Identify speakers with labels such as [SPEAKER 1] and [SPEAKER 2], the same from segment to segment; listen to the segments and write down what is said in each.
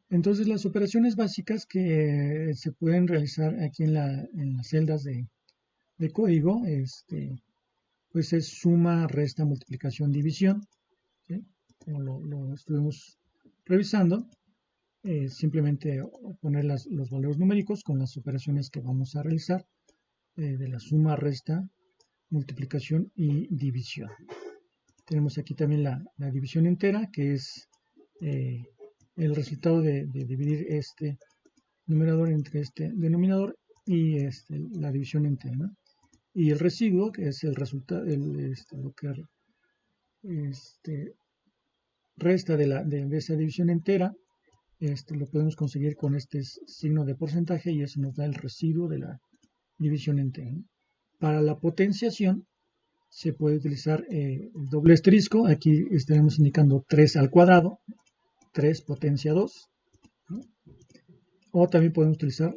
[SPEAKER 1] Entonces, las operaciones básicas que se pueden realizar aquí en las celdas de código, pues es suma, resta, multiplicación, división, ¿sí? Como lo estuvimos revisando, simplemente poner los valores numéricos con las operaciones que vamos a realizar de la suma, resta, multiplicación y división. Tenemos aquí también la división entera, que es eh, el resultado de dividir este numerador entre este denominador y la división entera, ¿no? Y el residuo, que es el resultado, lo que resta de esa división entera, lo podemos conseguir con este signo de porcentaje y eso nos da el residuo de la división entera, ¿no? Para la potenciación se puede utilizar el doble asterisco. Aquí estaremos indicando 3 al cuadrado, 3 potencia 2, ¿no? O también podemos utilizar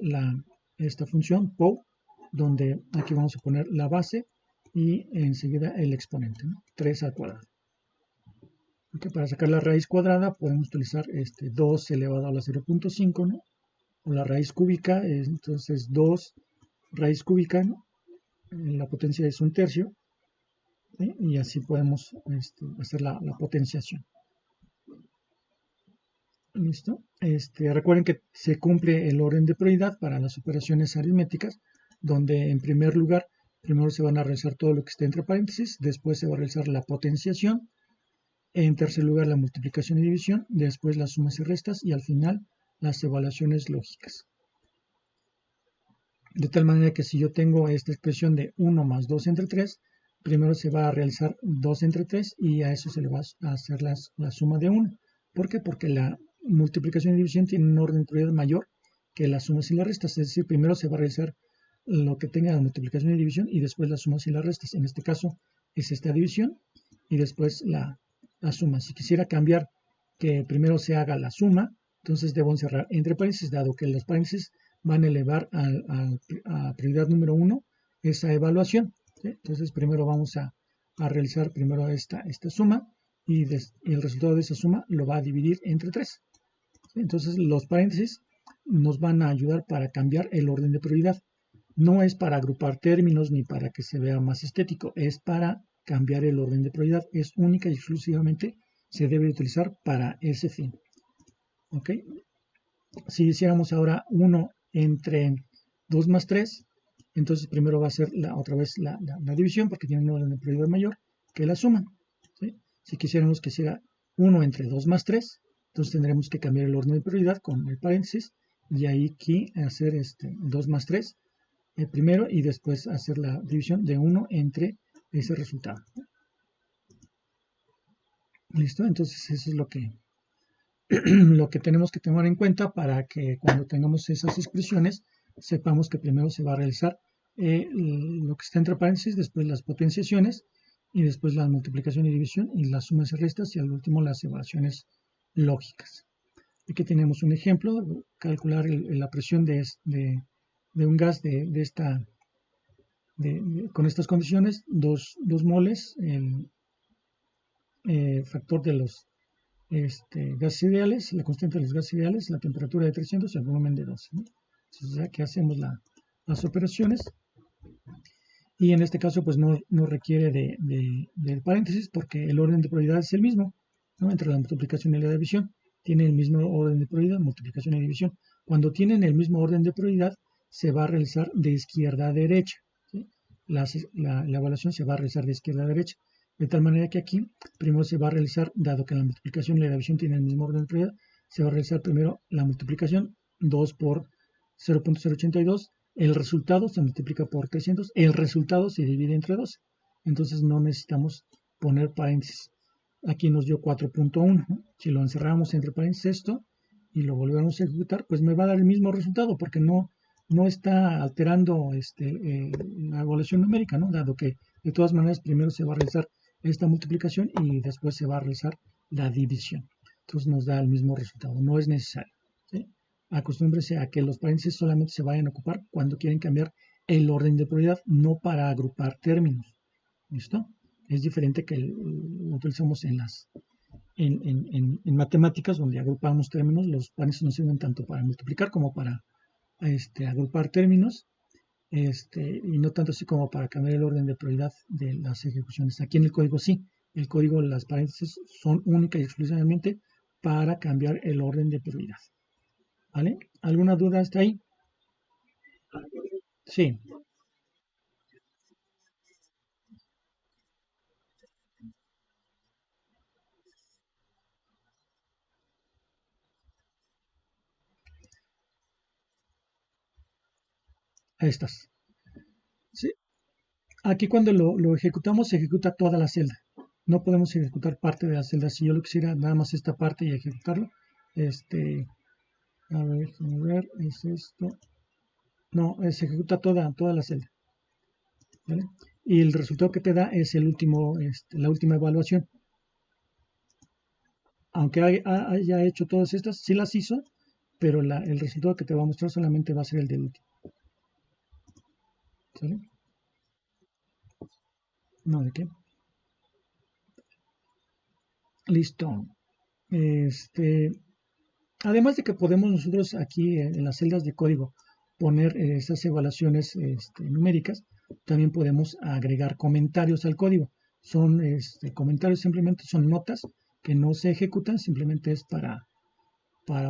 [SPEAKER 1] esta función POW, donde aquí vamos a poner la base y enseguida el exponente, ¿no? 3 al cuadrado. Okay, para sacar la raíz cuadrada podemos utilizar 2 elevado a la 0.5, ¿no? O la raíz cúbica, entonces 2 raíz cúbica, ¿no? La potencia es un tercio, ¿sí? Y así podemos hacer la potenciación. ¿Listo? Recuerden que se cumple el orden de prioridad para las operaciones aritméticas, donde en primer lugar, primero se van a realizar todo lo que esté entre paréntesis, después se va a realizar la potenciación, en tercer lugar la multiplicación y división, después las sumas y restas y al final las evaluaciones lógicas. De tal manera que si yo tengo esta expresión de 1 más 2 entre 3, primero se va a realizar 2 entre 3 y a eso se le va a hacer la suma de 1. ¿Por qué? Porque la multiplicación y división tienen un orden de prioridad mayor que las sumas y las restas. Es decir, primero se va a realizar lo que tenga la multiplicación y división y después las sumas y las restas. En este caso es esta división y después la suma. Si quisiera cambiar que primero se haga la suma, entonces debo encerrar entre paréntesis, dado que los paréntesis van a elevar a prioridad número 1 esa evaluación, ¿sí? Entonces primero vamos a realizar primero esta suma y el resultado de esa suma lo va a dividir entre 3. ¿Sí? Entonces los paréntesis nos van a ayudar para cambiar el orden de prioridad. No es para agrupar términos ni para que se vea más estético, es para cambiar el orden de prioridad. Es única y exclusivamente se debe utilizar para ese fin. ¿Ok? Si hiciéramos ahora 1 entre 2 más 3, entonces primero va a ser otra vez la división, porque tiene un orden de prioridad mayor que la suma, ¿sí? Si quisiéramos que sea 1 entre 2 más 3, entonces tendremos que cambiar el orden de prioridad con el paréntesis, y ahí aquí hacer 2 más 3 primero y después hacer la división de 1 entre ese resultado. ¿Listo? Entonces eso es lo que tenemos que tomar en cuenta para que cuando tengamos esas expresiones sepamos que primero se va a realizar lo que está entre paréntesis, después las potenciaciones y después la multiplicación y división y las sumas y restas y al último las evaluaciones lógicas. Aquí tenemos un ejemplo, calcular la presión de un gas con estas condiciones, 2 moles, el factor de los gases ideales, la constante de los gases ideales, la temperatura de 300 y el volumen de 12, ¿no? Entonces aquí hacemos las operaciones y en este caso pues no requiere de paréntesis porque el orden de prioridad es el mismo, ¿no? Entre la multiplicación y la división tiene el mismo orden de prioridad, multiplicación y división. Cuando tienen el mismo orden de prioridad se va a realizar de izquierda a derecha, ¿sí? La evaluación se va a realizar de izquierda a derecha. De tal manera que aquí primero se va a realizar, dado que la multiplicación y la división tienen el mismo orden de prioridad, se va a realizar primero la multiplicación, 2 por 0.082, el resultado se multiplica por 300, el resultado se divide entre 12. Entonces no necesitamos poner paréntesis. Aquí nos dio 4.1, ¿no? Si lo encerramos entre paréntesis esto y lo volvemos a ejecutar, pues me va a dar el mismo resultado porque no está alterando la evaluación numérica, ¿no? Dado que de todas maneras primero se va a realizar esta multiplicación y después se va a realizar la división. Entonces nos da el mismo resultado, no es necesario, ¿sí? Acostúmbrese a que los paréntesis solamente se vayan a ocupar cuando quieren cambiar el orden de prioridad, no para agrupar términos. ¿Listo? Es diferente que lo utilizamos en matemáticas, donde agrupamos términos, los paréntesis nos sirven tanto para multiplicar como para agrupar términos, y no tanto así como para cambiar el orden de prioridad de las ejecuciones. Aquí en el código sí, el código, las paréntesis son únicas y exclusivamente para cambiar el orden de prioridad. ¿Vale? ¿Alguna duda hasta ahí? Sí, estas. Sí. Aquí cuando lo ejecutamos, se ejecuta toda la celda. No podemos ejecutar parte de la celda. Si yo lo quisiera nada más esta parte y ejecutarlo, a ver, déjame ver, es esto. No, se ejecuta toda la celda. ¿Vale? Y el resultado que te da es el último, la última evaluación. Aunque haya hecho todas estas, sí las hizo, pero el resultado que te va a mostrar solamente va a ser el del último. ¿Sale? No, ¿de qué? Listo. Este, Además de que podemos nosotros aquí en las celdas de código poner esas evaluaciones numéricas, también podemos agregar comentarios al código. Son comentarios, simplemente son notas que no se ejecutan, simplemente es para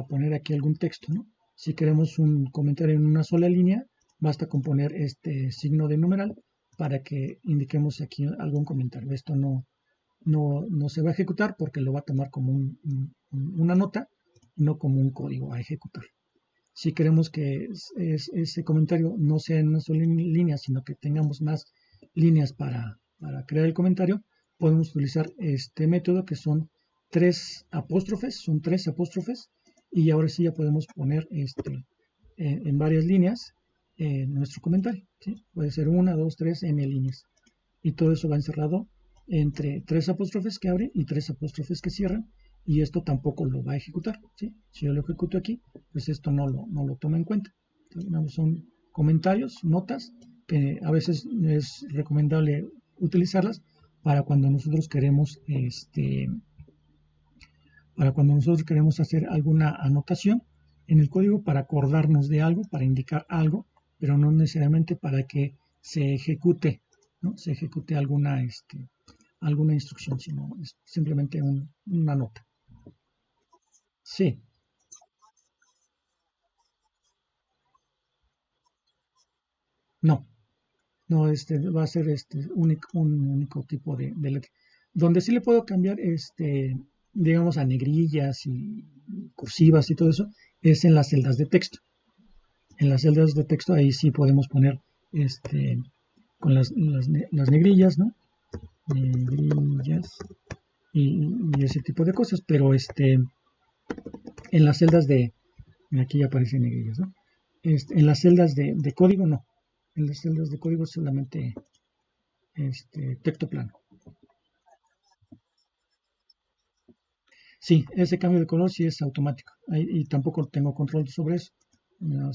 [SPEAKER 1] poner aquí algún texto, ¿no? Si queremos un comentario en una sola línea, basta con poner este signo de numeral para que indiquemos aquí algún comentario. Esto no se va a ejecutar porque lo va a tomar como una nota, no como un código a ejecutar. Si queremos que ese comentario no sea en una sola línea, sino que tengamos más líneas para crear el comentario, podemos utilizar este método que son tres apóstrofes, y ahora sí ya podemos poner en varias líneas nuestro comentario. ¿Sí? Puede ser una, dos, tres, n líneas. Y todo eso va encerrado entre tres apóstrofes que abren y tres apóstrofes que cierran, y esto tampoco lo va a ejecutar. ¿Sí? Si yo lo ejecuto aquí, pues esto no lo toma en cuenta. Entonces, son comentarios, notas, que a veces es recomendable utilizarlas para cuando nosotros queremos hacer alguna anotación en el código, para acordarnos de algo, para indicar algo, pero no necesariamente para que se ejecute, ¿no? Se ejecute alguna instrucción, sino es simplemente una nota. Sí, no, no, va a ser un único tipo de letra. Donde sí le puedo cambiar, digamos, a negrillas y cursivas y todo eso, es en las celdas de texto. En las celdas de texto ahí sí podemos poner con las negrillas, ¿no? Negrillas y ese tipo de cosas, pero en las celdas aquí ya aparecen negrillas, ¿no? En las celdas de código no. En las celdas de código solamente texto plano. Sí, ese cambio de color sí es automático, y tampoco tengo control sobre eso. No,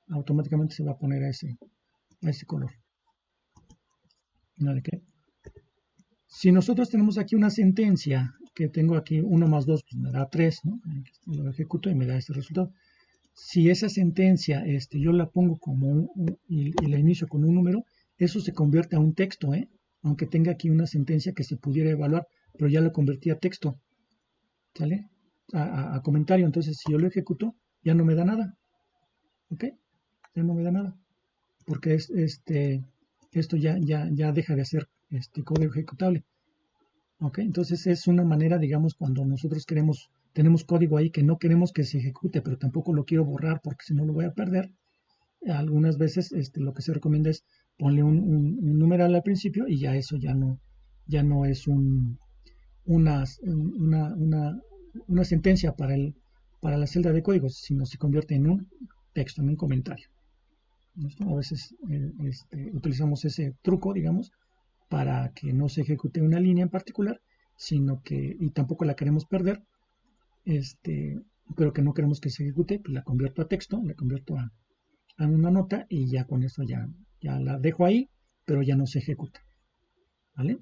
[SPEAKER 1] automáticamente se va a poner a ese color. ¿No de qué? Si nosotros tenemos aquí una sentencia, que tengo aquí 1 más 2, pues me da 3, ¿no? Lo ejecuto y me da este resultado. Si esa sentencia yo la pongo y la inicio con un número, eso se convierte a un texto, ¿eh? Aunque tenga aquí una sentencia que se pudiera evaluar, pero ya lo convertí a texto, ¿sale? A comentario. Entonces, si yo lo ejecuto, ya no me da nada, ¿ok? Ya no me da nada, porque esto ya deja de ser código ejecutable. ¿Ok? Entonces es una manera, digamos, cuando nosotros tenemos código ahí que no queremos que se ejecute, pero tampoco lo quiero borrar porque si no lo voy a perder. Algunas veces lo que se recomienda es ponle un numeral al principio, y ya eso ya no es una sentencia para la celda de códigos, sino se convierte en un texto, en un comentario. ¿Listo? A veces utilizamos ese truco, digamos, para que no se ejecute una línea en particular, y tampoco la queremos perder, pero que no queremos que se ejecute, pues la convierto a texto, la convierto a una nota, y ya con eso ya la dejo ahí, pero ya no se ejecuta. ¿Vale?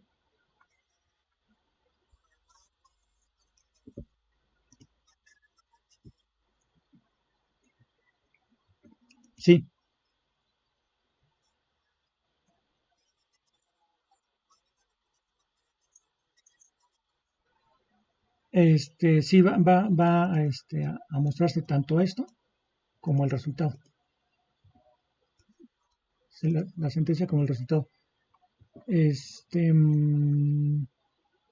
[SPEAKER 1] Sí, sí va a mostrarse tanto esto como el resultado, sí, la sentencia como el resultado. Este,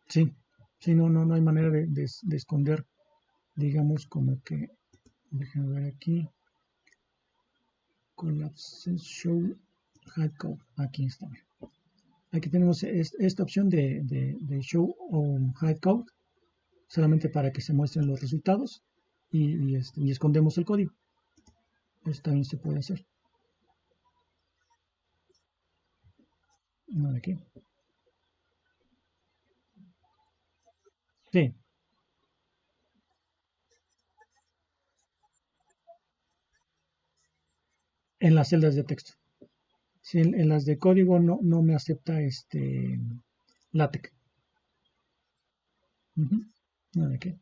[SPEAKER 1] sí, sí, no hay manera de esconder, digamos, como que, déjenme ver aquí, collapse show hide code, aquí está. Aquí tenemos esta opción de show o hide code, solamente para que se muestren los resultados y escondemos el código. Eso también se puede hacer. No, de aquí. Sí, en las celdas de texto. Sí, en las de código no me acepta LaTeX. Ujú. No, de aquí.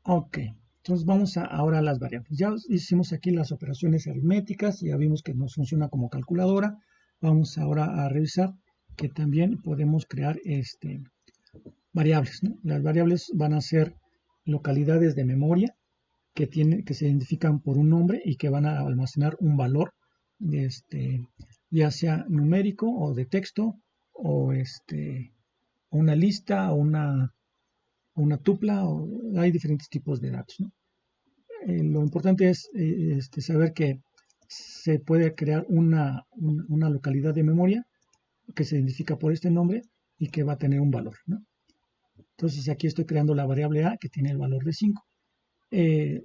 [SPEAKER 1] Ok, entonces vamos ahora a las variables. Ya hicimos aquí las operaciones aritméticas, ya vimos que nos funciona como calculadora. Vamos ahora a revisar que también podemos crear variables, ¿no? Las variables van a ser localidades de memoria que se identifican por un nombre y que van a almacenar un valor, ya sea numérico o de texto o una lista o una tupla, hay diferentes tipos de datos, ¿no? Lo importante es saber que se puede crear una localidad de memoria que se identifica por este nombre y que va a tener un valor, ¿no? Entonces aquí estoy creando la variable a que tiene el valor de 5. Eh,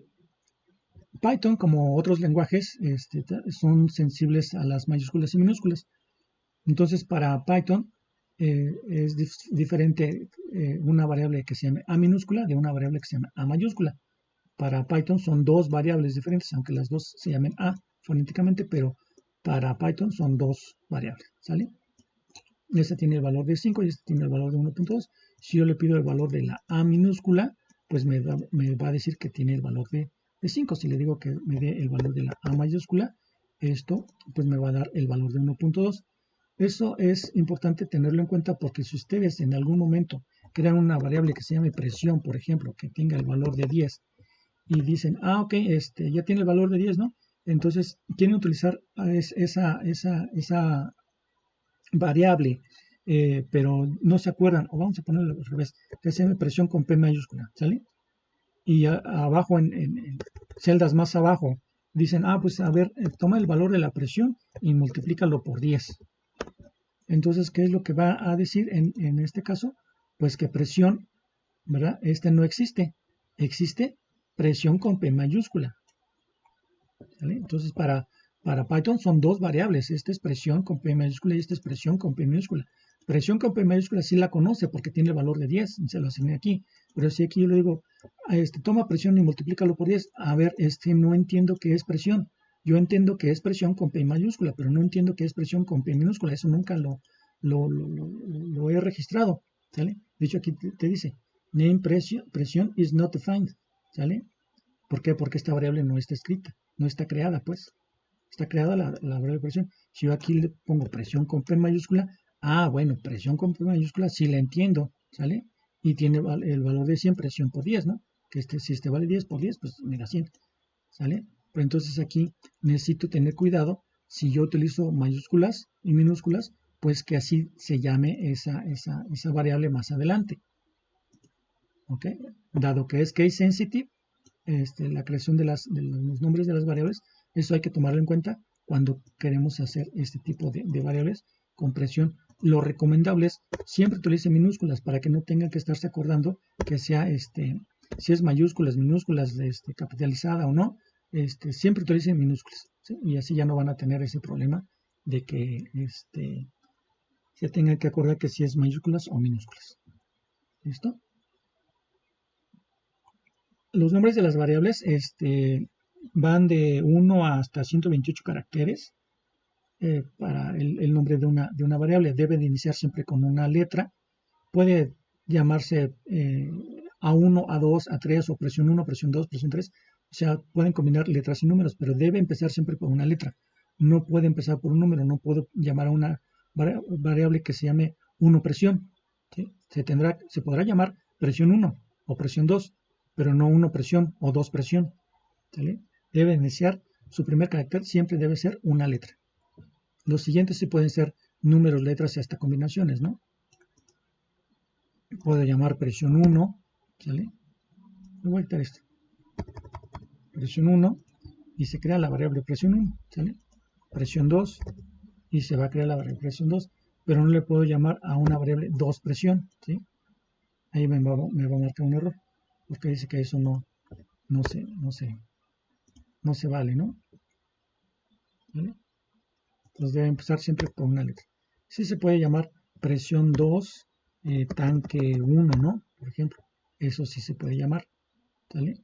[SPEAKER 1] Python, como otros lenguajes, son sensibles a las mayúsculas y minúsculas. Entonces, para Python es diferente una variable que se llame a minúscula de una variable que se llama a mayúscula. Para Python son dos variables diferentes, aunque las dos se llamen a fonéticamente, pero para Python son dos variables, ¿sale? Esta tiene el valor de 5 y esta tiene el valor de 1.2. Si yo le pido el valor de la A minúscula, pues me va a decir que tiene el valor de 5. Si le digo que me dé el valor de la A mayúscula, esto pues me va a dar el valor de 1.2. Eso es importante tenerlo en cuenta porque si ustedes en algún momento crean una variable que se llame presión, por ejemplo, que tenga el valor de 10 y dicen, ok, ya tiene el valor de 10, ¿no? Entonces quieren utilizar esa variable, pero no se acuerdan, o vamos a ponerlo al revés, que se llama presión con P mayúscula, ¿sale? Y abajo, en celdas más abajo, dicen, pues a ver, toma el valor de la presión y multiplícalo por 10. Entonces, ¿qué es lo que va a decir en este caso? Pues que presión, ¿verdad? No existe. Existe presión con P mayúscula. ¿Vale? Entonces, para Python son dos variables. Esta es presión con P mayúscula y esta es presión con P minúscula. Presión con P mayúscula sí la conoce porque tiene el valor de 10, se lo asigné aquí. Pero si aquí yo le digo, toma presión y multiplícalo por 10, a ver, no entiendo qué es presión. Yo entiendo que es presión con P mayúscula, pero no entiendo qué es presión con P minúscula. Eso nunca lo he registrado. ¿Sale? De hecho, aquí te dice, name presión is not defined. ¿Sale? ¿Por qué? Porque esta variable no está escrita, no está creada, pues. Está creada la variable presión. Si yo aquí le pongo presión con P mayúscula, bueno, presión con P mayúscula sí la entiendo, ¿sale? Y tiene el valor de 100 presión por 10, ¿no? Que si vale 10 por 10, pues me da 100, ¿sale? Pero entonces aquí necesito tener cuidado si yo utilizo mayúsculas y minúsculas, pues que así se llame esa variable más adelante, ¿ok? Dado que es case sensitive, la creación los nombres de las variables, eso hay que tomarlo en cuenta cuando queremos hacer este tipo de variables con presión. Lo recomendable es siempre utilice minúsculas para que no tengan que estarse acordando que sea si es mayúsculas, minúsculas, capitalizada o no, siempre utilicen minúsculas, ¿sí? Y así ya no van a tener ese problema de que se tengan que acordar que si es mayúsculas o minúsculas. ¿Listo? Los nombres de las variables van de 1 hasta 128 caracteres para el nombre de una variable. Debe de iniciar siempre con una letra. Puede llamarse A1, A2, A3 o presión 1, presión 2, presión 3. O sea, pueden combinar letras y números, pero debe empezar siempre por una letra. No puede empezar por un número, no puedo llamar a una variable que se llame 1 presión. ¿Sí? Se podrá llamar presión 1 o presión 2, pero no 1 presión o 2 presión. ¿Sale? Debe iniciar, su primer carácter siempre debe ser una letra. Los siguientes sí pueden ser números, letras y hasta combinaciones, ¿no? Puedo llamar presión 1, ¿sale? Voy a quitar esto. Presión 1 y se crea la variable presión 1, ¿sale? Presión 2 y se va a crear la variable presión 2, pero no le puedo llamar a una variable 2 presión, ¿sí? Ahí me va a marcar un error, porque dice que eso no se vale, ¿no? ¿Vale? Entonces debe empezar siempre por una letra. Sí se puede llamar presión 2, tanque 1, ¿no? Por ejemplo, eso sí se puede llamar, ¿vale?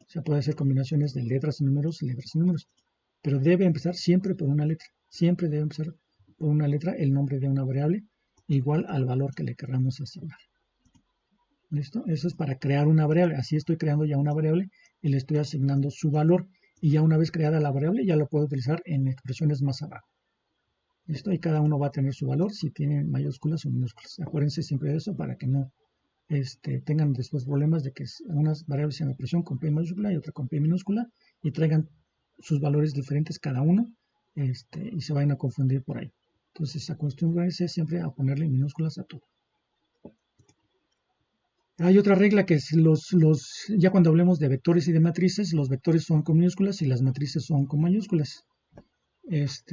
[SPEAKER 1] Se puede hacer combinaciones de letras y números, pero debe empezar siempre por una letra. Siempre debe empezar por una letra el nombre de una variable igual al valor que le queramos asignar. ¿Listo? Eso es para crear una variable. Así estoy creando ya una variable y le estoy asignando su valor. Y ya una vez creada la variable ya la puedo utilizar en expresiones más abajo. ¿Listo? Y cada uno va a tener su valor si tiene mayúsculas o minúsculas. Acuérdense siempre de eso para que no tengan después problemas de que unas variables sean presión con P mayúscula y otra con P minúscula y traigan sus valores diferentes cada uno y se vayan a confundir por ahí. Entonces acostúmbrense siempre a ponerle minúsculas a todo. Hay otra regla que es ya cuando hablemos de vectores y de matrices, los vectores son con minúsculas y las matrices son con mayúsculas. Esa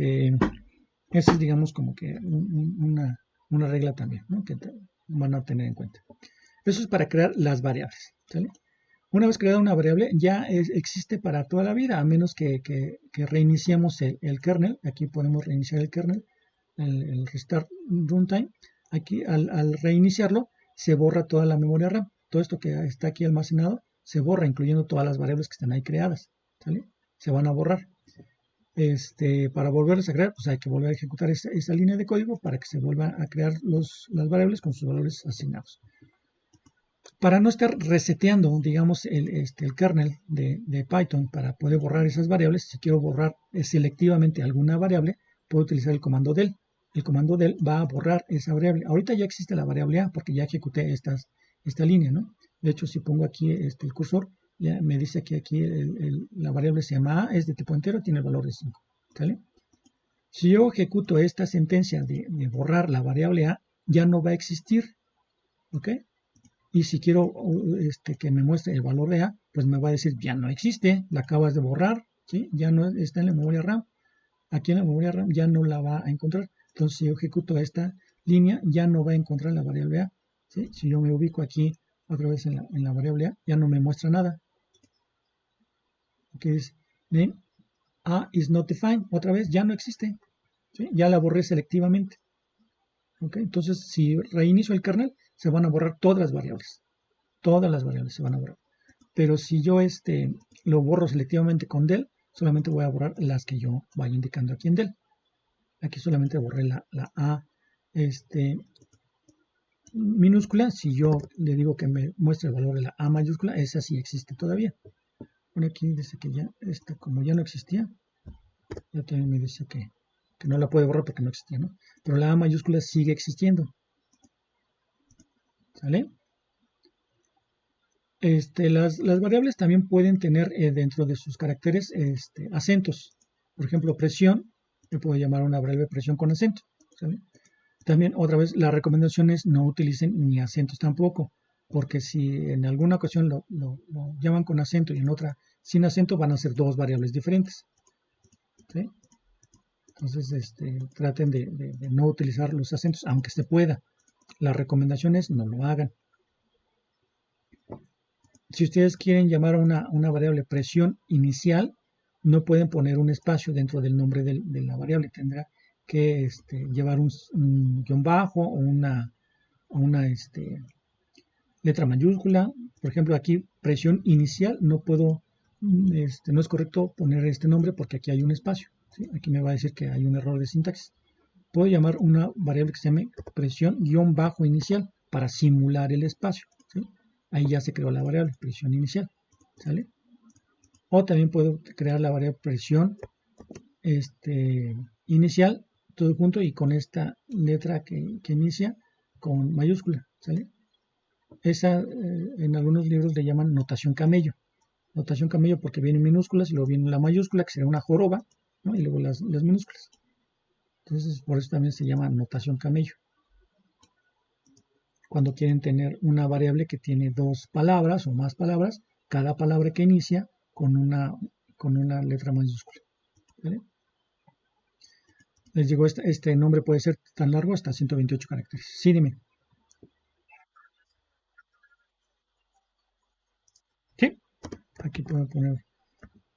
[SPEAKER 1] es, digamos, como que una regla también, ¿no? Que van a tener en cuenta. Eso es para crear las variables, ¿sale? Una vez creada una variable, ya existe para toda la vida, a menos que reiniciemos el kernel. Aquí podemos reiniciar el kernel, el restart runtime. Aquí, al reiniciarlo, se borra toda la memoria RAM. Todo esto que está aquí almacenado se borra, incluyendo todas las variables que están ahí creadas, ¿sale? Se van a borrar. Para volverlas a crear, pues hay que volver a ejecutar esa línea de código para que se vuelvan a crear las variables con sus valores asignados. Para no estar reseteando, digamos, el kernel de Python para poder borrar esas variables, si quiero borrar selectivamente alguna variable, puedo utilizar el comando del. El comando del va a borrar esa variable. Ahorita ya existe la variable A porque ya ejecuté esta línea, ¿no? De hecho, si pongo aquí el cursor, ya me dice que aquí la variable se llama A, es de tipo entero, tiene el valor de 5, ¿sale? Si yo ejecuto esta sentencia de borrar la variable A, ya no va a existir, ¿ok? Y si quiero que me muestre el valor de A, pues me va a decir, ya no existe, la acabas de borrar, ¿sí? Ya no está en la memoria RAM. Aquí en la memoria RAM ya no la va a encontrar. Entonces, si yo ejecuto esta línea, ya no va a encontrar la variable A, ¿sí? Si yo me ubico aquí otra vez en la variable A, ya no me muestra nada. Aquí dice, name A is not defined. Otra vez, ya no existe, ¿sí? Ya la borré selectivamente. ¿Okay? Entonces, si reinicio el kernel, se van a borrar todas las variables. Todas las variables se van a borrar. Pero si yo lo borro selectivamente con del, solamente voy a borrar las que yo vaya indicando aquí en del. Aquí solamente borré la A minúscula. Si yo le digo que me muestre el valor de la A mayúscula, esa sí existe todavía. Bueno, aquí dice que ya, como ya no existía, ya también me dice que no la puede borrar porque no existía, ¿no? Pero la A mayúscula sigue existiendo. ¿Sale? Las variables también pueden tener dentro de sus caracteres acentos. Por ejemplo, presión, yo puedo llamar una variable presión con acento, ¿sale? También, otra vez, la recomendación es no utilicen ni acentos tampoco, porque si en alguna ocasión lo llaman con acento y en otra sin acento, van a ser dos variables diferentes, ¿sí? Entonces, traten de no utilizar los acentos, aunque se pueda. La recomendación es no lo hagan. Si ustedes quieren llamar a una variable presión inicial, no pueden poner un espacio dentro del nombre de la variable. Tendrá que llevar un guión bajo o una letra mayúscula. Por ejemplo, aquí presión inicial no puedo, no es correcto poner este nombre porque aquí hay un espacio, ¿sí? Aquí me va a decir que hay un error de sintaxis. Puedo llamar una variable que se llame presión guión bajo inicial para simular el espacio, ¿sí? ahí ya se creó la variable presión inicial, ¿sale? O también puedo crear la variable presión inicial, todo junto y con esta letra que inicia con mayúscula, ¿sale? Esa en algunos libros le llaman notación camello. Notación camello porque viene en minúsculas y luego viene la mayúscula, que sería una joroba, ¿no? Y luego las minúsculas. Entonces, por eso también se llama notación camello. Cuando quieren tener una variable que tiene dos palabras o más palabras, cada palabra que inicia con una letra mayúscula, ¿vale? Les digo, este nombre puede ser tan largo hasta 128 caracteres. Sí, dime. Sí, aquí puedo poner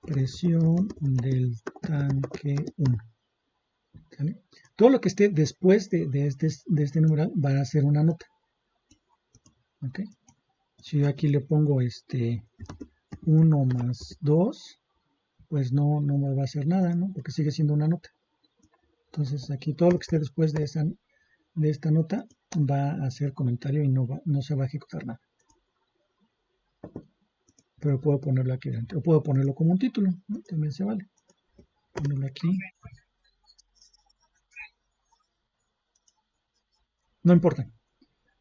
[SPEAKER 1] presión del tanque 1. ¿Sale? Todo lo que esté después de este numeral va a ser una nota. ¿Ok? Si yo aquí le pongo 1 más 2, pues no me va a hacer nada, ¿no? Porque sigue siendo una nota. Entonces aquí todo lo que esté después de esta nota va a ser comentario y no se va a ejecutar nada. Pero puedo ponerlo aquí dentro. O puedo ponerlo como un título, ¿no? También se vale. Ponerlo aquí. No importa.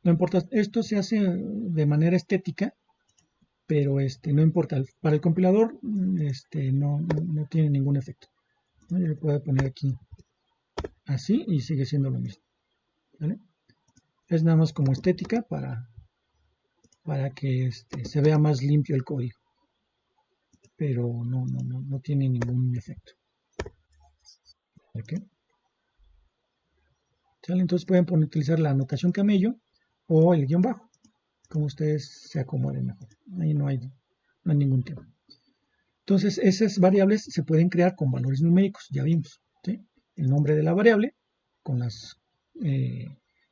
[SPEAKER 1] No importa. Esto se hace de manera estética, pero no importa. Para el compilador no tiene ningún efecto, ¿no? Yo le puedo poner aquí así y sigue siendo lo mismo, ¿vale? Es nada más como estética para que se vea más limpio el código, pero no tiene ningún efecto. ¿Okay? ¿Sale? Entonces pueden utilizar la anotación camello o el guión bajo, como ustedes se acomoden mejor. Ahí no hay ningún tema. Entonces esas variables se pueden crear con valores numéricos, ya vimos, ¿sí? El nombre de la variable con los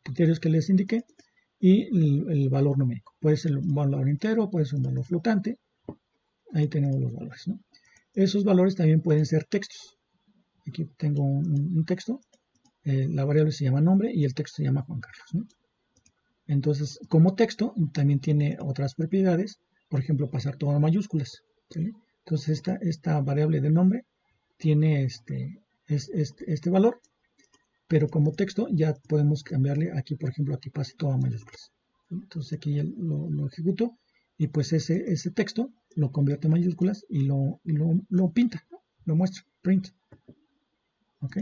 [SPEAKER 1] criterios que les indiqué y el valor numérico. Puede ser un valor entero, puede ser un valor flotante. Ahí tenemos los valores, ¿no? Esos valores también pueden ser textos. Aquí tengo un texto. La variable se llama nombre y el texto se llama Juan Carlos, ¿no? Entonces, como texto, también tiene otras propiedades. Por ejemplo, pasar todo a mayúsculas, ¿sí? Entonces, esta variable de nombre tiene este valor, pero como texto ya podemos cambiarle aquí, por ejemplo, aquí pase todo a mayúsculas. Entonces, aquí lo ejecuto y pues ese texto lo convierte en mayúsculas y lo pinta, ¿no? Lo muestra, print. ¿Ok?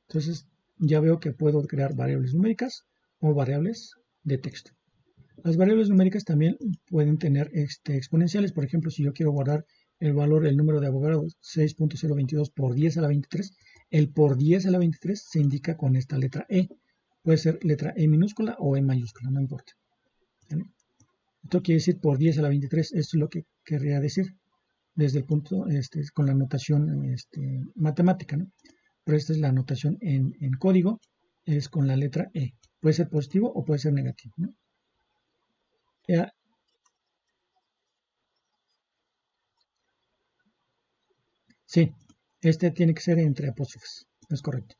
[SPEAKER 1] Entonces, ya veo que puedo crear variables numéricas o variables de texto. Las variables numéricas también pueden tener exponenciales. Por ejemplo, si yo quiero guardar el número de Avogadro 6.022 por 10 a la 23, el por 10 a la 23 se indica con esta letra E. Puede ser letra E minúscula o E mayúscula, no importa. ¿Vale? Esto quiere decir por 10 a la 23, esto es lo que querría decir desde el punto, con la notación matemática, ¿no? Pero esta es la notación en código, es con la letra E. Puede ser positivo o puede ser negativo, ¿no? Sí, tiene que ser entre apóstrofes, es correcto.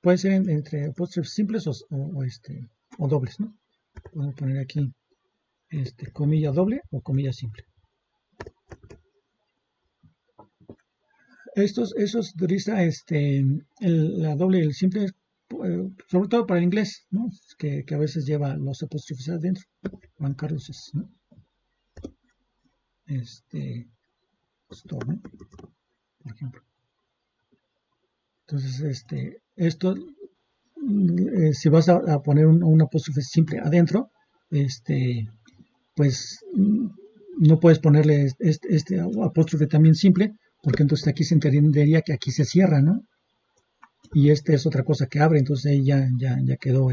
[SPEAKER 1] Puede ser entre apóstrofes simples o dobles, ¿no? Podemos poner aquí comilla doble o comilla simple. Esos se utiliza la doble y el simple, sobre todo para el inglés, ¿no? Que a veces lleva los apóstrofes adentro. Juan Carlos es, ¿no? Store, ¿no? Por ejemplo. Entonces, esto, si vas a poner un apóstrofe simple adentro, pues no puedes ponerle este apóstrofe también simple, porque entonces aquí se entendería que aquí se cierra, ¿no? Y es otra cosa que abre, entonces ahí ya quedó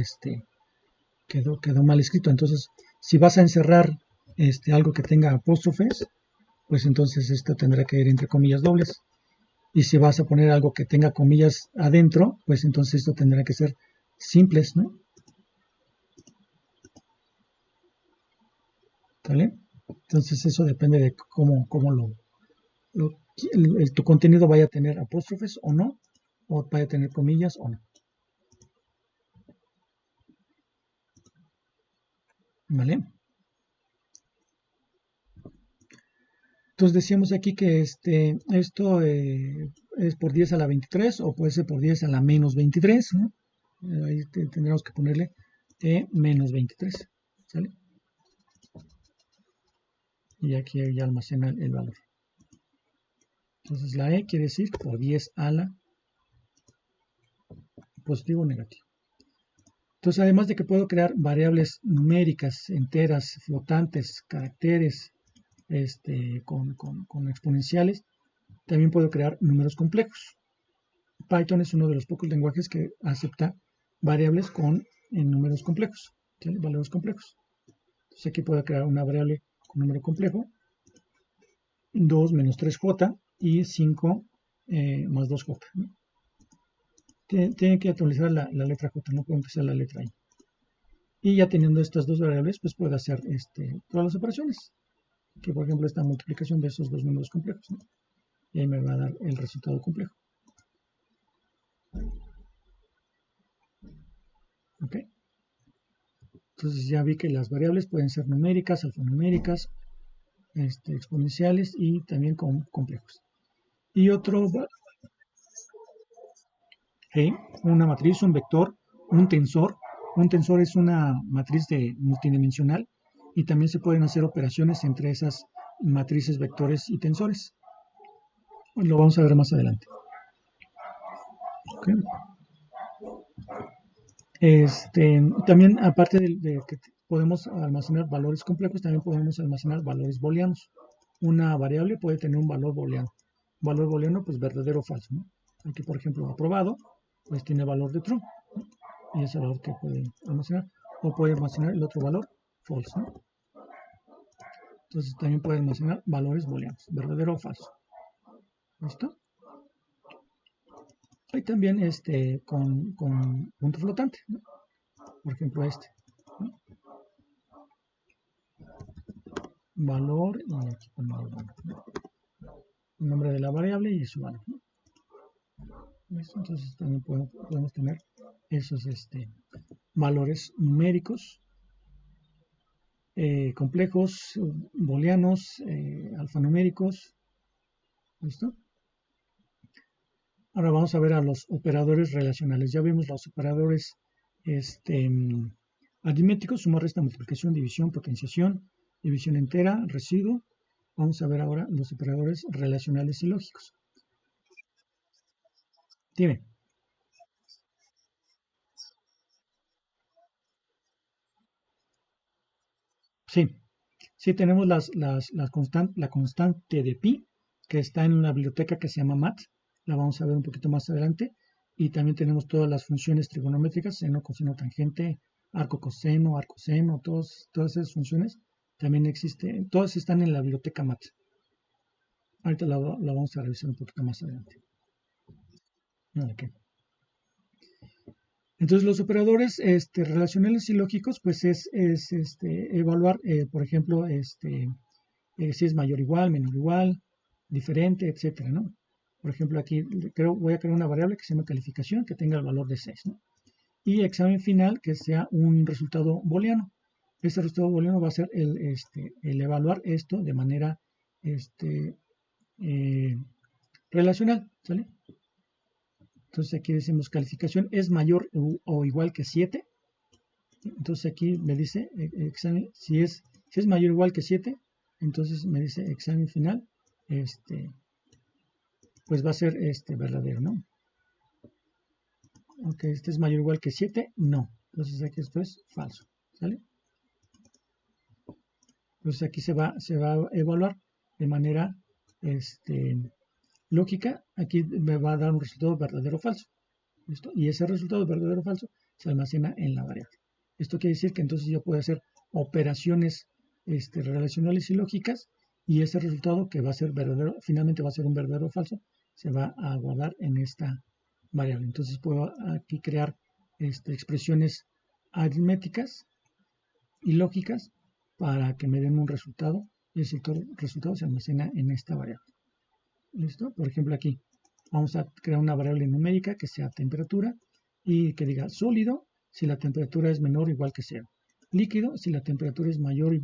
[SPEAKER 1] mal escrito. Entonces, si vas a encerrar algo que tenga apóstrofes, pues entonces esto tendrá que ir entre comillas dobles. Y si vas a poner algo que tenga comillas adentro, pues entonces esto tendrá que ser simples, ¿no? ¿Vale? Entonces eso depende de cómo tu contenido vaya a tener apóstrofes o no, o vaya a tener comillas o no. ¿Vale? Entonces decíamos aquí que esto es por 10 a la 23 o puede ser por 10 a la menos 23, ¿no? Ahí tendremos que ponerle menos 23, ¿sale? Y aquí ya almacena el valor. Entonces la E quiere decir por 10 a la positivo o negativo. Entonces, además de que puedo crear variables numéricas, enteras, flotantes, caracteres, con exponenciales, también puedo crear números complejos. Python es uno de los pocos lenguajes que acepta variables en números complejos, ¿sí? Valores complejos. Entonces aquí puedo crear una variable con número complejo, 2 menos 3j y 5 más 2j, ¿no? Tienen que actualizar la letra j, no puedo empezar la letra i. Y ya teniendo estas dos variables, pues puedo hacer todas las operaciones. Que por ejemplo esta multiplicación de esos dos números complejos, ¿no? Y ahí me va a dar el resultado complejo. ¿Ok? Entonces ya vi que las variables pueden ser numéricas, alfanuméricas, exponenciales y también complejos. Y otro, una matriz, un vector, un tensor. Un tensor es una matriz multidimensional y también se pueden hacer operaciones entre esas matrices, vectores y tensores. Lo vamos a ver más adelante. Okay. También, aparte de que podemos almacenar valores complejos, también podemos almacenar valores booleanos. Una variable puede tener un valor booleano. Un valor booleano, pues verdadero o falso, ¿no? Aquí, por ejemplo, aprobado, pues tiene valor de true, ¿no? Y es el valor que puede almacenar. O puede almacenar el otro valor, false, ¿no? Entonces también puede almacenar valores booleanos, verdadero o falso. ¿Listo? Hay también con punto flotante, ¿no? Por ejemplo, ¿no? Valor y aquí ponemos el nombre de la variable y su valor, ¿no? Entonces también podemos tener esos valores numéricos complejos, booleanos, alfanuméricos. ¿Listo? Ahora vamos a ver a los operadores relacionales. Ya vimos los operadores aritméticos: suma, resta, multiplicación, división, potenciación, división entera, residuo. Vamos a ver ahora los operadores relacionales y lógicos. Dime. Sí, sí tenemos la constante de pi, que está en una biblioteca que se llama mat. La vamos a ver un poquito más adelante. Y también tenemos todas las funciones trigonométricas: seno, coseno, tangente, arco, coseno, todas esas funciones también existen. Todas están en la biblioteca mat. Ahorita la vamos a revisar un poquito más adelante. Okay. Entonces los operadores relacionales y lógicos, pues es evaluar, por ejemplo, si es mayor o igual, menor o igual, diferente, etcétera, ¿no? Por ejemplo, aquí voy a crear una variable que se llama calificación, que tenga el valor de 6, ¿no? Y examen final, que sea un resultado booleano. Este resultado booleano va a ser el evaluar esto de manera eh, relacional, ¿sale? Entonces aquí decimos calificación es mayor o igual que 7. Entonces aquí me dice examen, si es mayor o igual que 7, entonces me dice examen final, pues va a ser verdadero, ¿no? Ok, este es mayor o igual que 7, no. Entonces aquí esto es falso, ¿sale? Entonces aquí se va a evaluar de manera lógica. Aquí me va a dar un resultado verdadero o falso. ¿Listo? Y ese resultado verdadero o falso se almacena en la variable. Esto quiere decir que entonces yo puedo hacer operaciones relacionales y lógicas, y ese resultado, que va a ser verdadero, finalmente va a ser un verdadero o falso, se va a guardar en esta variable. Entonces puedo aquí crear expresiones aritméticas y lógicas para que me den un resultado, y ese resultado se almacena en esta variable. ¿Listo? Por ejemplo, aquí vamos a crear una variable numérica que sea temperatura y que diga sólido si la temperatura es menor o igual que 0. Líquido si la temperatura es mayor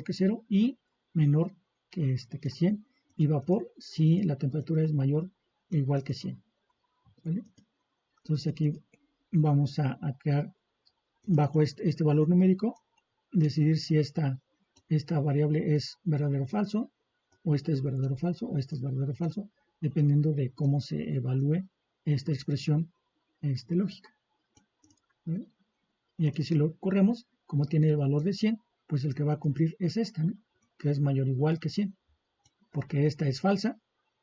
[SPEAKER 1] que 0 y menor que 100 y vapor si la temperatura es mayor o igual que 100. ¿Vale? Entonces aquí vamos a crear bajo este valor numérico, decidir si esta variable es verdadero o falso, o este es verdadero o falso, o este es verdadero o falso, dependiendo de cómo se evalúe esta expresión lógica. ¿Vale? Y aquí si lo corremos, como tiene el valor de 100, pues el que va a cumplir es esta, ¿no? Que es mayor o igual que 100, porque esta es falsa,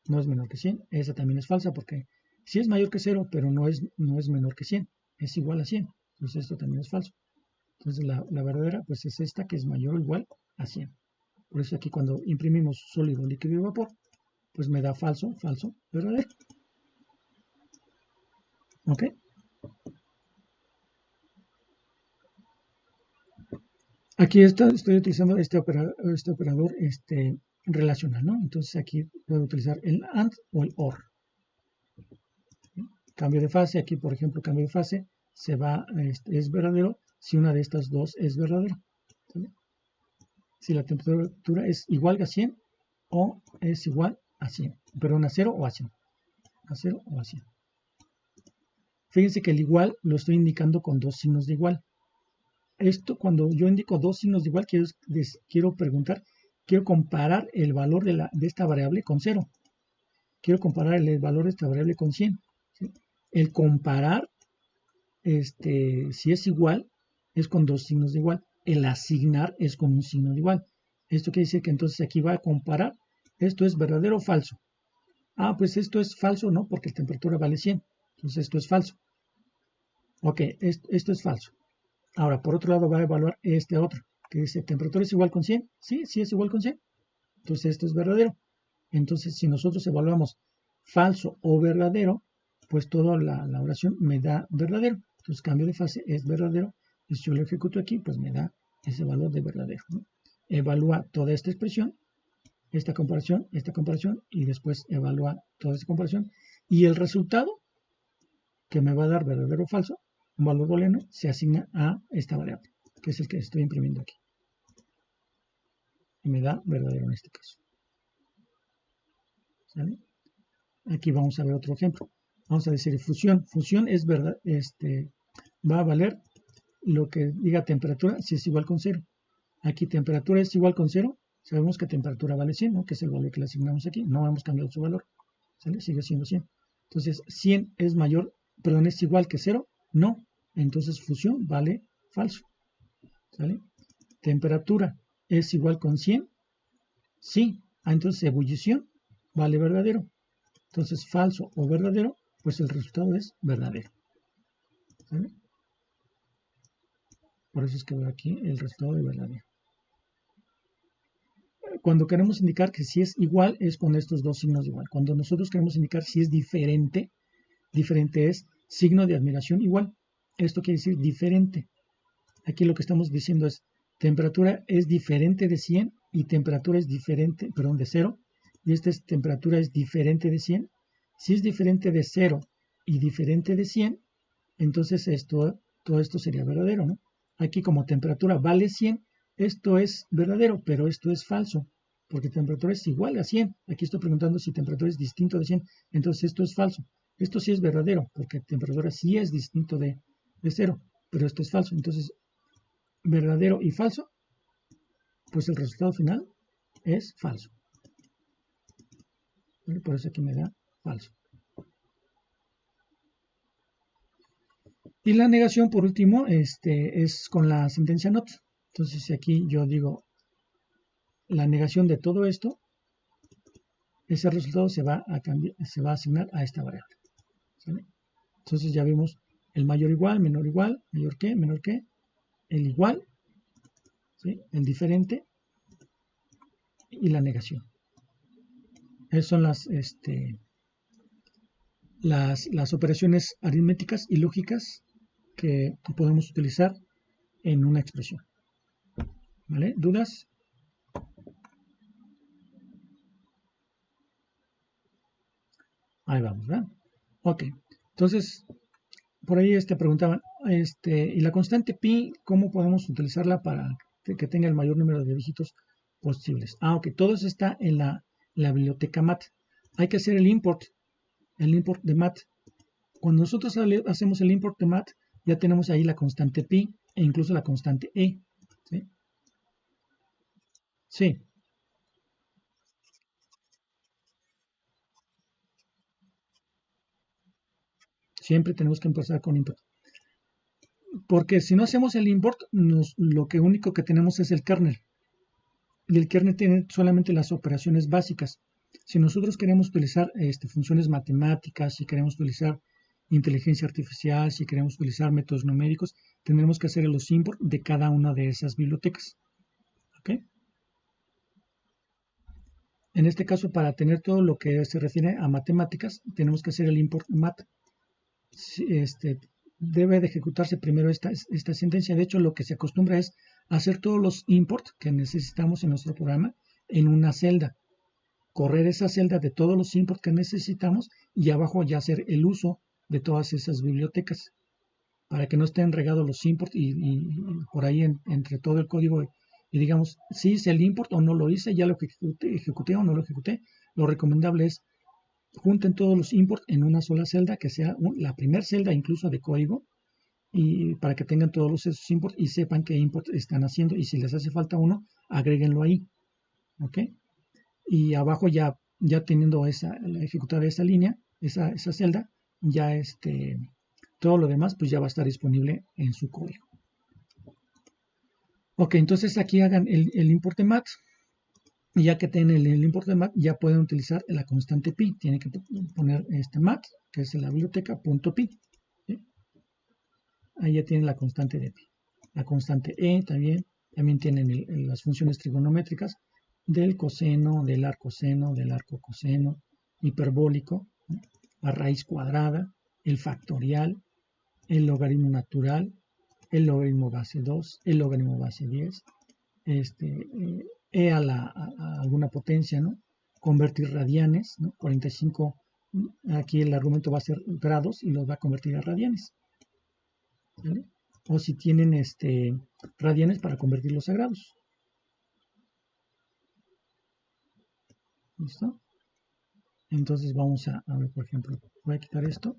[SPEAKER 1] no es menor que 100, esa también es falsa, porque sí es mayor que 0, pero no es menor que 100, es igual a 100, entonces esto también es falso. Entonces la verdadera pues es esta, que es mayor o igual a 100. Por eso aquí cuando imprimimos sólido, líquido y vapor, pues me da falso, falso, verdadero. ¿Ok? Aquí estoy utilizando este operador relacional, ¿no? Entonces aquí puedo utilizar el AND o el OR. Cambio de fase, aquí por ejemplo cambio de fase es verdadero si una de estas dos es verdadera. ¿Vale? Si la temperatura es igual a 100 o es igual a 100, perdón, a 0 o a 100. A 0 o a 100. Fíjense que el igual lo estoy indicando con dos signos de igual. Esto, cuando yo indico dos signos de igual, quiero comparar el valor de esta variable con 0. Quiero comparar el valor de esta variable con 100. ¿Sí? El comparar, si es igual, es con dos signos de igual. El asignar es con un signo de igual. Esto quiere decir que entonces aquí va a comparar, esto es verdadero o falso. Ah, pues esto es falso, ¿no? Porque la temperatura vale 100. Entonces esto es falso. Ok, esto es falso. Ahora, por otro lado, va a evaluar este otro, que dice, ¿temperatura es igual con 100? Sí, sí es igual con 100. Entonces esto es verdadero. Entonces, si nosotros evaluamos falso o verdadero, pues toda la oración me da verdadero. Entonces, cambio de fase es verdadero. Y si yo lo ejecuto aquí, pues me da ese valor de verdadero, ¿no? Evalúa toda esta expresión, esta comparación, y después evalúa toda esta comparación. Y el resultado que me va a dar verdadero o falso, un valor booleano, se asigna a esta variable, que es el que estoy imprimiendo aquí. Y me da verdadero en este caso. ¿Sale? Aquí vamos a ver otro ejemplo. Vamos a decir fusión. Fusión es verdad, va a valer lo que diga temperatura si es igual con 0. Aquí temperatura es igual con 0. Sabemos que temperatura vale 100, ¿no? Que es el valor que le asignamos aquí. No hemos cambiado su valor. ¿Sale? Sigue siendo 100. Entonces 100 es mayor, perdón, es igual que 0. No. Entonces fusión vale falso. ¿Sale? Temperatura es igual con 100. Sí. Entonces ebullición vale verdadero. Entonces falso o verdadero, pues el resultado es verdadero. ¿Sale? Por eso es que veo aquí el resultado de verdadero. Cuando queremos indicar que si es igual es con estos dos signos de igual. Cuando nosotros queremos indicar si es diferente, diferente es signo de admiración igual. Esto quiere decir diferente. Aquí lo que estamos diciendo es temperatura es diferente de 100 y temperatura es diferente, perdón, de 0. Y esta temperatura es diferente de 100. Si es diferente de 0 y diferente de 100, entonces todo esto sería verdadero, ¿no? Aquí como temperatura vale 100, esto es verdadero, pero esto es falso, porque temperatura es igual a 100. Aquí estoy preguntando si temperatura es distinto de 100, entonces esto es falso. Esto sí es verdadero, porque temperatura sí es distinto de 0, pero esto es falso. Entonces, verdadero y falso, pues el resultado final es falso. Por eso aquí me da falso. Y la negación, por último, es con la sentencia not. Entonces, si aquí yo digo la negación de todo esto, ese resultado se va a asignar a esta variable. ¿Sale? Entonces ya vimos el mayor igual, menor igual, mayor que, menor que, el igual, ¿sí? El diferente y la negación. Esas son las operaciones aritméticas y lógicas que podemos utilizar en una expresión. ¿Vale? ¿Dudas? Ahí vamos, ¿verdad? Ok. Entonces, por ahí preguntaban, y la constante pi, ¿cómo podemos utilizarla para que tenga el mayor número de dígitos posibles? Ok, todo eso está en la biblioteca mat. Hay que hacer el import de mat. Cuando nosotros hacemos el import de mat, ya tenemos ahí la constante pi e incluso la constante e. ¿Sí? Sí. Siempre tenemos que empezar con import. Porque si no hacemos el import, lo que único que tenemos es el kernel. Y el kernel tiene solamente las operaciones básicas. Si nosotros queremos utilizar funciones matemáticas, si queremos utilizar inteligencia artificial, si queremos utilizar métodos numéricos, tendremos que hacer los import de cada una de esas bibliotecas. ¿Okay? En este caso, para tener todo lo que se refiere a matemáticas, tenemos que hacer el import mat. Debe de ejecutarse primero esta sentencia. De hecho, lo que se acostumbra es hacer todos los imports que necesitamos en nuestro programa en una celda. Correr esa celda de todos los imports que necesitamos y abajo ya hacer el uso de todas esas bibliotecas para que no estén regados los imports y por ahí entre todo el código y digamos, si hice el import o no lo hice, ya lo ejecuté o no lo ejecuté. Lo recomendable es junten todos los imports en una sola celda, que sea la primera celda incluso de código, y para que tengan todos esos imports y sepan qué import están haciendo, y si les hace falta uno, agréguenlo ahí. ¿Ok? Y abajo ya teniendo ejecutada esa línea, esa celda, ya todo lo demás pues ya va a estar disponible en su código. Ok, entonces aquí hagan el import de mat. Y ya que tienen el import de mat, ya pueden utilizar la constante pi. Tienen que poner mat, que es la biblioteca, .pi. ¿Sí? Ahí ya tienen la constante de pi. La constante e también tienen las funciones trigonométricas del coseno, del arcoseno, del arcocoseno, hiperbólico, ¿no? La raíz cuadrada, el factorial, el logaritmo natural, el logaritmo base 2, el logaritmo base 10, e a alguna potencia, ¿no? Convertir radianes, ¿no? 45, aquí el argumento va a ser grados y los va a convertir a radianes. ¿Vale? O si tienen radianes para convertirlos a grados. ¿Listo? Entonces vamos a ver, por ejemplo, voy a quitar esto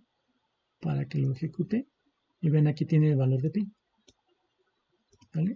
[SPEAKER 1] para que lo ejecute. Y ven, aquí tiene el valor de pi. ¿Vale?